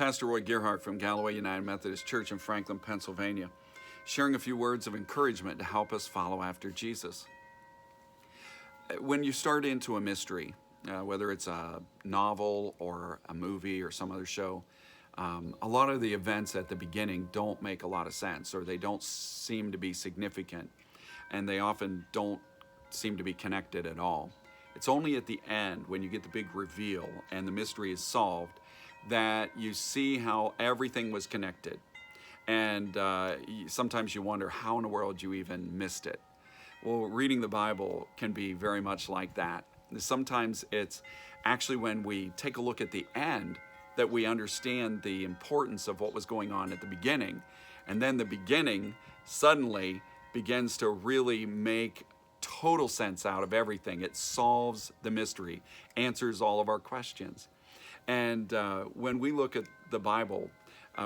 Pastor Roy Gerhardt from Galloway United Methodist Church in Franklin, Pennsylvania, sharing a few words of encouragement to help us follow after Jesus. When you start into a mystery, whether it's a novel or a movie or some other show, a lot of the events at the beginning don't make a lot of sense, or they don't seem to be significant, and they often don't seem to be connected at all. It's only at the end, when you get the big reveal and the mystery is solved, that you see how everything was connected. And sometimes you wonder how in the world you even missed it. Well, reading the Bible can be very much like that. Sometimes it's actually when we take a look at the end that we understand the importance of what was going on at the beginning. And then the beginning suddenly begins to really make total sense out of everything. It solves the mystery, answers all of our questions. And when we look at the Bible,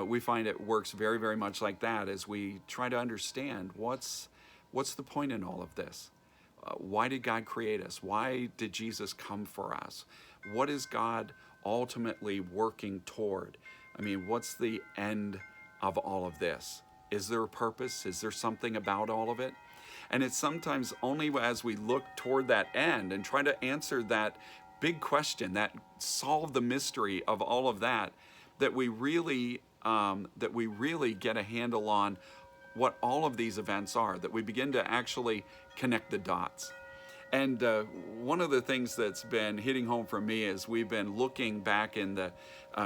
we find it works very, very much like that as we try to understand what's the point in all of this. Why did God create us? Why did Jesus come for us? What is God ultimately working toward? I mean, what's the end of all of this? Is there a purpose? Is there something about all of it? And it's sometimes only as we look toward that end and try to answer that big question, that solve the mystery of all of that, that we really get a handle on what all of these events are, that we begin to actually connect the dots. And one of the things that's been hitting home for me is we've been looking back in the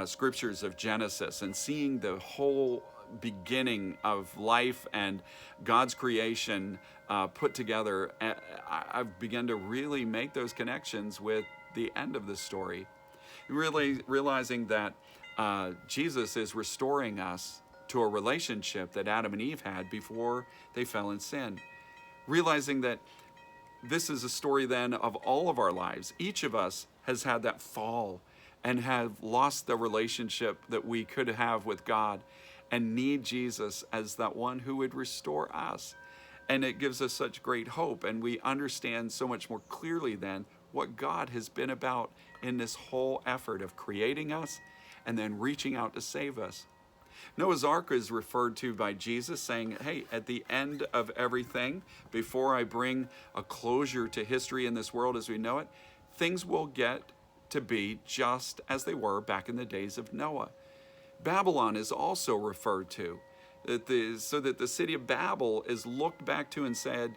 scriptures of Genesis and seeing the whole beginning of life and God's creation put together. I've begun to really make those connections with the end of the story, really realizing that Jesus is restoring us to a relationship that Adam and Eve had before they fell in sin. Realizing that this is a story then of all of our lives. Each of us has had that fall and have lost the relationship that we could have with God and need Jesus as that one who would restore us. And it gives us such great hope, and we understand so much more clearly then what God has been about in this whole effort of creating us and then reaching out to save us. Noah's Ark is referred to by Jesus saying, hey, at the end of everything, before I bring a closure to history in this world as we know it, things will get to be just as they were back in the days of Noah. Babylon is also referred to, so that the city of Babel is looked back to and said,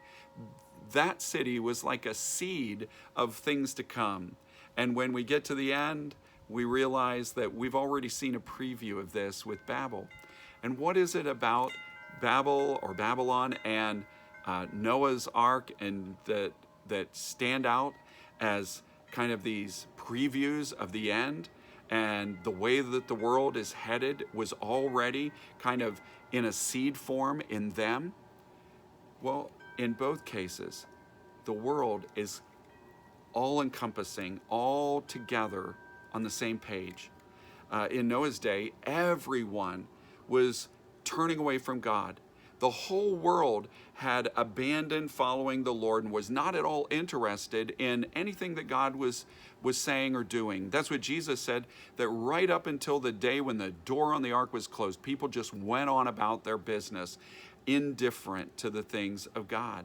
that city was like a seed of things to come. And when we get to the end, we realize that we've already seen a preview of this with Babel. And what is it about Babel or Babylon and Noah's Ark and that stand out as kind of these previews of the end? And the way that the world is headed was already kind of in a seed form in them. Well, in both cases, the world is all-encompassing, all together on the same page. In Noah's day, everyone was turning away from God. The whole world had abandoned following the Lord and was not at all interested in anything that God was saying or doing. That's what Jesus said, that right up until the day when the door on the ark was closed, people just went on about their business, indifferent to the things of God.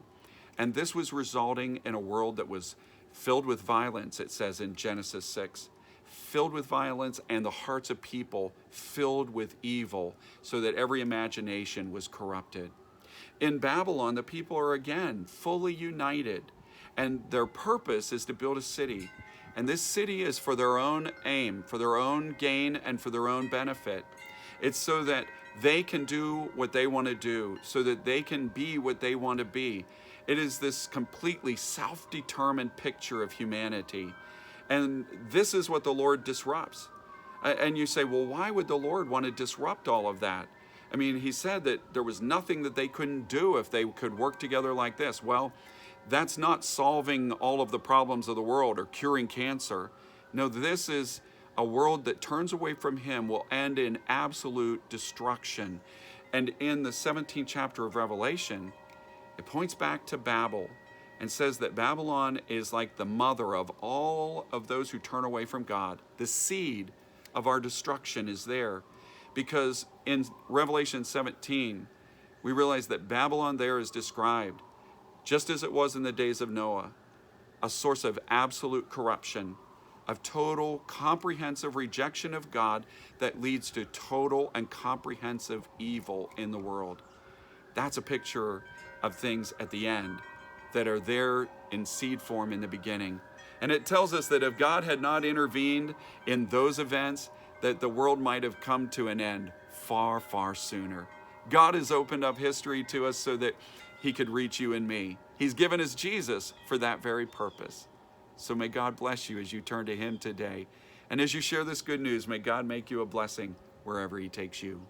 And this was resulting in a world that was filled with violence, it says in Genesis 6. Filled with violence, and the hearts of people filled with evil, so that every imagination was corrupted. In Babylon, the people are again fully united, and their purpose is to build a city. And this city is for their own aim, for their own gain, and for their own benefit. It's so that they can do what they want to do, so that they can be what they want to be. It is this completely self-determined picture of humanity. And this is what the Lord disrupts. And you say, well, why would the Lord want to disrupt all of that? I mean, he said that there was nothing that they couldn't do if they could work together like this. Well, that's not solving all of the problems of the world or curing cancer. No, this is a world that turns away from him will end in absolute destruction. And in the 17th chapter of Revelation, it points back to Babel and says that Babylon is like the mother of all of those who turn away from God. The seed of our destruction is there. because in Revelation 17, we realize that Babylon there is described just as it was in the days of Noah, a source of absolute corruption, of total comprehensive rejection of God that leads to total and comprehensive evil in the world. That's a picture of things at the end that are there in seed form in the beginning. And it tells us that if God had not intervened in those events, that the world might have come to an end far, far sooner. God has opened up history to us so that he could reach you and me. He's given us Jesus for that very purpose. So may God bless you as you turn to him today. And as you share this good news, may God make you a blessing wherever he takes you.